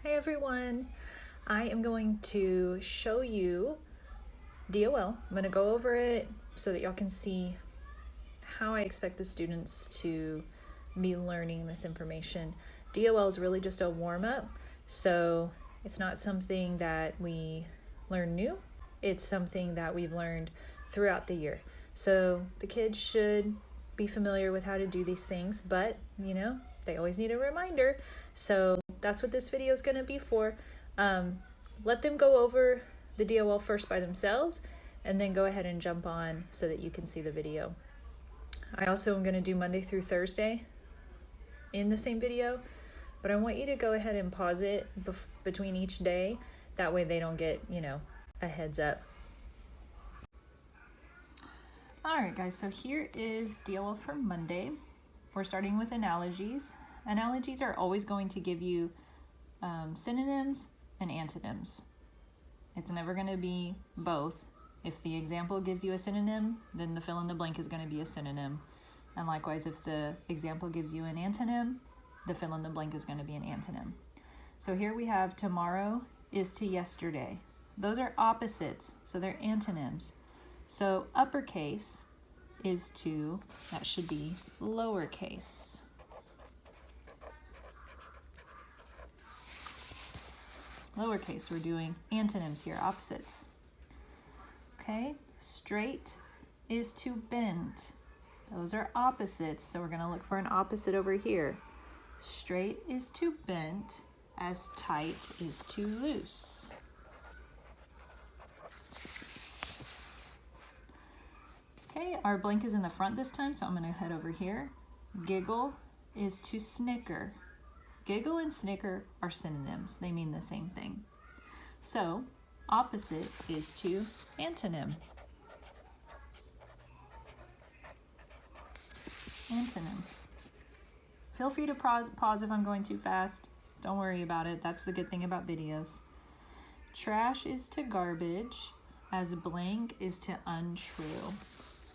Hey everyone, I am going to show you DOL. I'm going to go over it so that y'all can see how I expect the students to be learning this information. DOL is really just a warm-up, so it's not something that we learn new. It's something that we've learned throughout the year. So the kids should be familiar with how to do these things, but they always need a reminder. So that's what this video is going to be for. Let them go over the DOL first by themselves and then go ahead and jump on so that you can see the video. I also am going to do Monday through Thursday in the same video, but I want you to go ahead and pause it between each day. That way they don't get, a heads up. Alright guys, so here is DOL for Monday. We're starting with analogies. Analogies are always going to give you synonyms and antonyms. It's never going to be both. If the example gives you a synonym, then the fill in the blank is going to be a synonym. And likewise, if the example gives you an antonym, the fill in the blank is going to be an antonym. So here we have tomorrow is to yesterday. Those are opposites, so they're antonyms. So uppercase is to, that should be lowercase. Lowercase, we're doing antonyms here, opposites. Okay, straight is to bent. Those are opposites, so we're going to look for an opposite over here. Straight is to bent, as tight is to loose. Okay, our blank is in the front this time, so I'm going to head over here. Giggle is to snicker. Giggle and snicker are synonyms. They mean the same thing. So, opposite is to antonym. Antonym. Feel free to pause if I'm going too fast. Don't worry about it. That's the good thing about videos. Trash is to garbage, as blank is to untrue.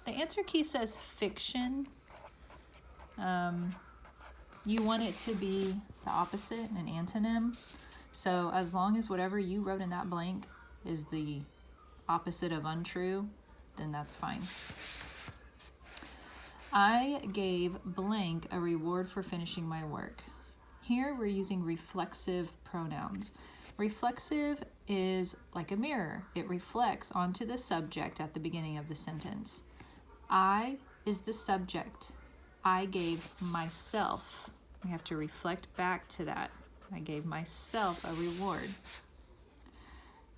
The answer key says fiction. You want it to be the opposite, an antonym. So as long as whatever you wrote in that blank is the opposite of untrue, then that's fine. I gave blank a reward for finishing my work. Here we're using reflexive pronouns. Reflexive is like a mirror. It reflects onto the subject at the beginning of the sentence. I is the subject. I gave myself. We have to reflect back to that. I gave myself a reward.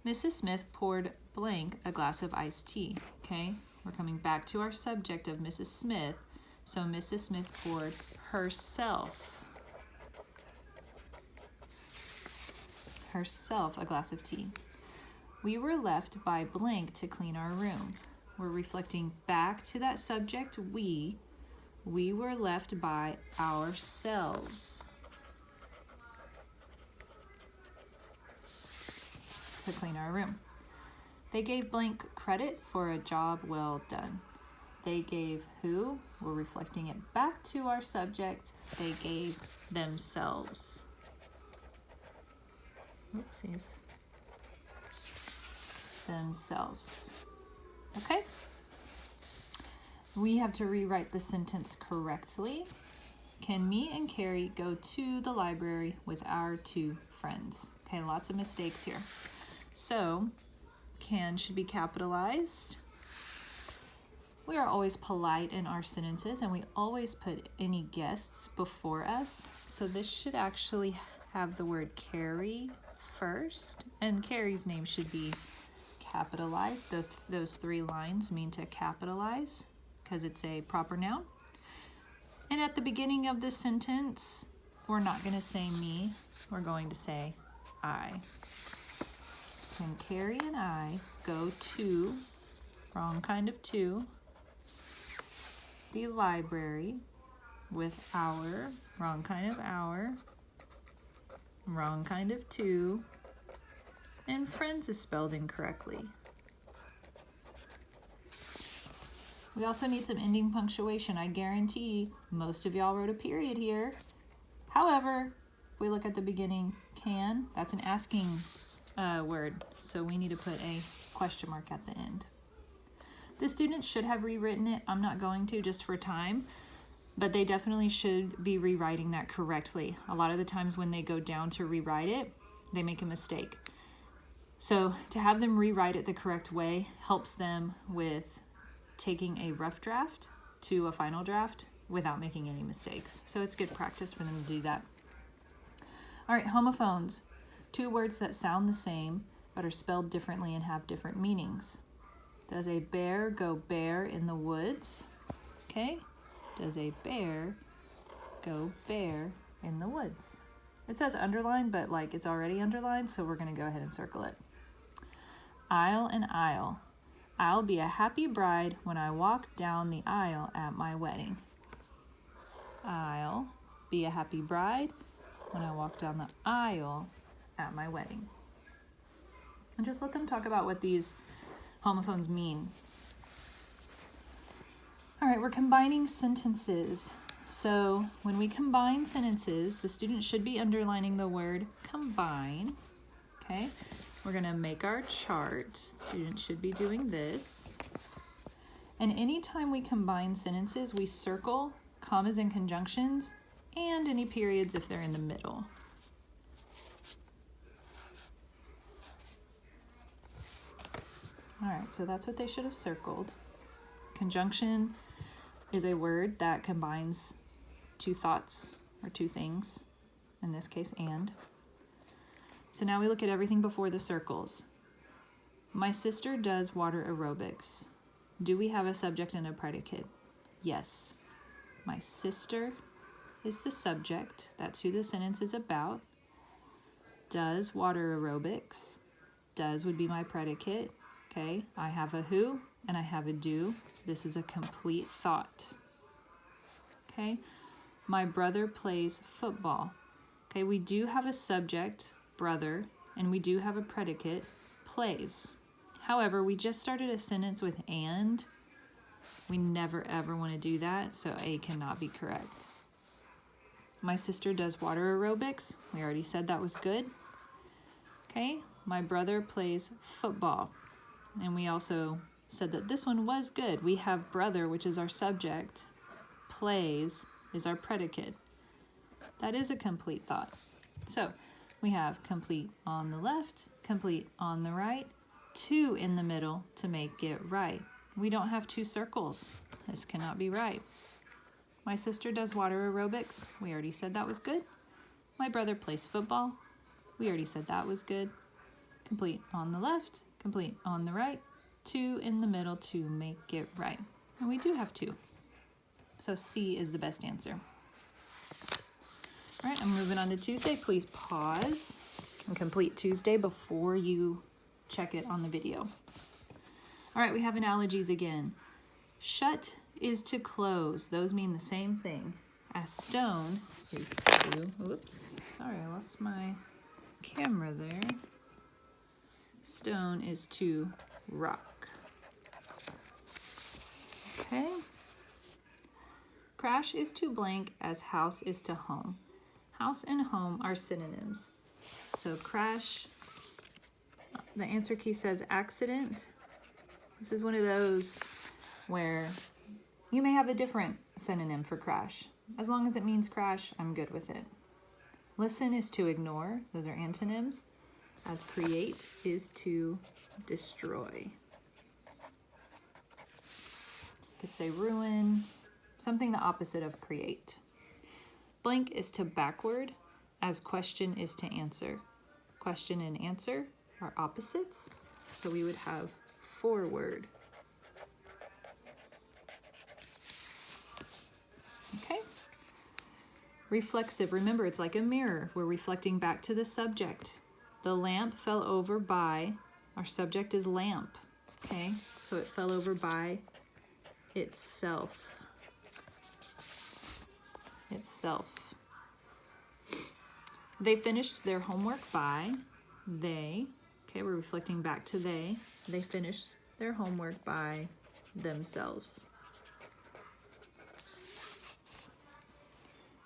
Mrs. Smith poured blank a glass of iced tea. Okay, we're coming back to our subject of Mrs. Smith. So Mrs. Smith poured herself a glass of tea. We were left by blank to clean our room. We're reflecting back to that subject, we were left by ourselves to clean our room. They gave blank credit for a job well done. They gave who? We're reflecting it back to our subject. They gave themselves. Oopsies. Themselves. Okay? We have to rewrite the sentence correctly. Can me and Carrie go to the library with our two friends? Okay, lots of mistakes here. So, can should be capitalized. We are always polite in our sentences, and we always put any guests before us. So this should actually have the word Carrie first, and Carrie's name should be capitalized. Those three lines mean to capitalize because it's a proper noun. And at the beginning of the sentence, we're not going to say me, we're going to say I. Can Carrie and I go to, wrong kind of to, the library with our, wrong kind of our, wrong kind of to, and friends is spelled incorrectly. We also need some ending punctuation. I guarantee most of y'all wrote a period here. However, If we look at the beginning, can, that's an asking word, so we need to put a question mark at the end. The students should have rewritten it. I'm not going to, just for time, but they definitely should be rewriting that correctly. A lot of the times when they go down to rewrite it, they make a mistake. So to have them rewrite it the correct way helps them with taking a rough draft to a final draft without making any mistakes. So it's good practice for them to do that. All right, homophones. 2 words that sound the same but are spelled differently and have different meanings. Does a bear go bare in the woods? Okay. Does a bear go bare in the woods? It says underline, but like it's already underlined, so we're going to go ahead and circle it. Aisle and aisle. I'll be a happy bride when I walk down the aisle at my wedding. I'll be a happy bride when I walk down the aisle at my wedding. And just let them talk about what these homophones mean. All right, we're combining sentences. So when we combine sentences, the student should be underlining the word combine. Okay, we're gonna make our chart. Students should be doing this. And anytime we combine sentences, we circle commas and conjunctions and any periods if they're in the middle. All right, so that's what they should have circled. Conjunction is a word that combines 2 thoughts or 2 things, in this case, and. So now we look at everything before the circles. My sister does water aerobics. Do we have a subject and a predicate? Yes. My sister is the subject. That's who the sentence is about. Does water aerobics. Does would be my predicate. Okay, I have a who and I have a do. This is a complete thought. Okay, my brother plays football. Okay, we do have a subject, brother, and we do have a predicate, plays. However, we just started a sentence with and. We never ever want to do that, so A cannot be correct. My sister does water aerobics. We already said that was good. Okay, my brother plays football. And we also said that this one was good. We have brother, which is our subject. Plays is our predicate. That is a complete thought. So we have complete on the left, complete on the right, 2 in the middle to make it right. We don't have 2 circles. This cannot be right. My sister does water aerobics. We already said that was good. My brother plays football. We already said that was good. Complete on the left, complete on the right, 2 in the middle to make it right. And we do have 2. So C is the best answer. All right, I'm moving on to Tuesday. Please pause and complete Tuesday before you check it on the video. All right, we have analogies again. Shut is to close. Those mean the same thing as stone is to, oops, sorry, I lost my camera there. Stone is to rock. Okay. Crash is to blank as house is to home. House and home are synonyms. So crash, the answer key says accident. This is one of those where you may have a different synonym for crash. As long as it means crash, I'm good with it. Listen is to ignore. Those are antonyms. As create is to destroy. Could say ruin, something the opposite of create. Blank is to backward, as question is to answer. Question and answer are opposites, so we would have forward. Okay. Reflexive, remember it's like a mirror. We're reflecting back to the subject. The lamp fell over by, our subject is lamp, okay? So it fell over by itself. Itself. They finished their homework by, they, okay, we're reflecting back to they. They finished their homework by themselves.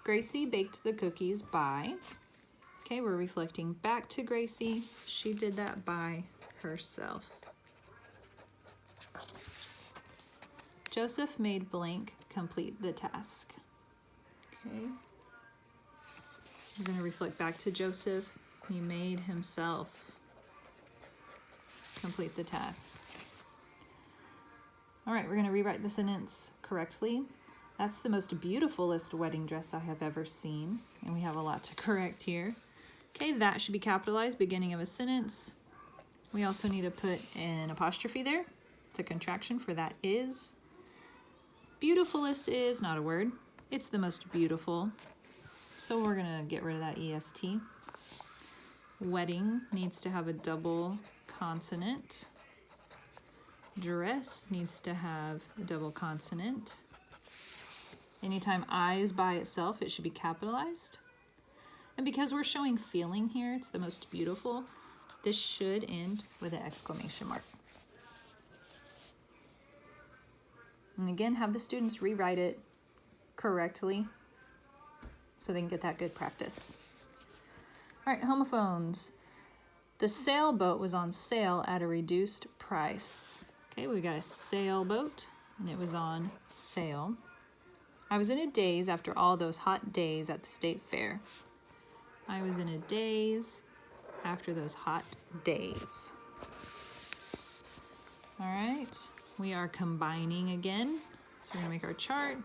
Gracie baked the cookies by, Okay, we're reflecting back to Gracie. She did that by herself. Joseph made blank complete the task. Okay. We're going to reflect back to Joseph. He made himself complete the task. All right, we're going to rewrite the sentence correctly. That's the most beautifulest wedding dress I have ever seen. And we have a lot to correct here. Okay, that should be capitalized, beginning of a sentence. We also need to put an apostrophe there. It's a contraction for that is. Beautifulest is not a word. It's the most beautiful. So we're gonna get rid of that EST. Wedding needs to have a double consonant. Dress needs to have a double consonant. Anytime I is by itself, it should be capitalized. And because we're showing feeling here, it's the most beautiful, this should end with an exclamation mark. And again, have the students rewrite it correctly so they can get that good practice. All right, homophones. The sailboat was on sale at a reduced price. Okay, we got a sailboat and it was on sale. I was in a daze after all those hot days at the state fair. I was in a daze after those hot days. All right, we are combining again. So we're gonna make our chart.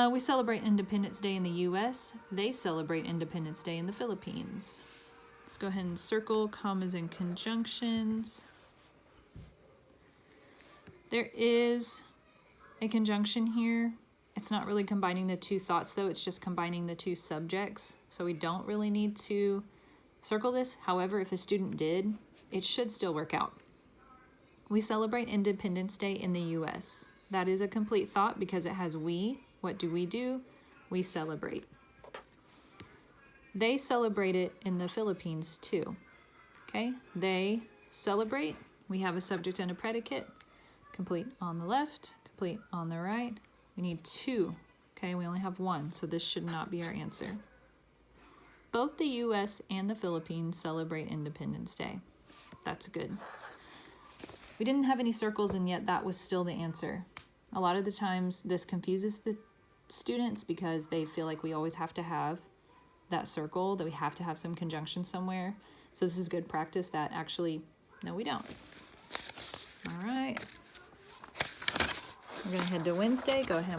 We celebrate Independence Day in the US. They celebrate Independence Day in the Philippines. Let's go ahead and circle commas and conjunctions. There is a conjunction here. It's not really combining the two thoughts though, it's just combining the two subjects. So we don't really need to circle this. However, if the student did, it should still work out. We celebrate Independence Day in the US. That is a complete thought because it has we. What do? We celebrate. They celebrate it in the Philippines too. Okay, they celebrate. We have a subject and a predicate. Complete on the left, complete on the right. We need two. Okay, we only have one, so this should not be our answer. Both the US and the Philippines celebrate Independence Day. That's good. We didn't have any circles and yet that was still the answer. A lot of the times this confuses the students because they feel like we always have to have that circle, that we have to have some conjunction somewhere. So this is good practice that actually, no, we don't. All right. We're gonna head to Wednesday. Go ahead.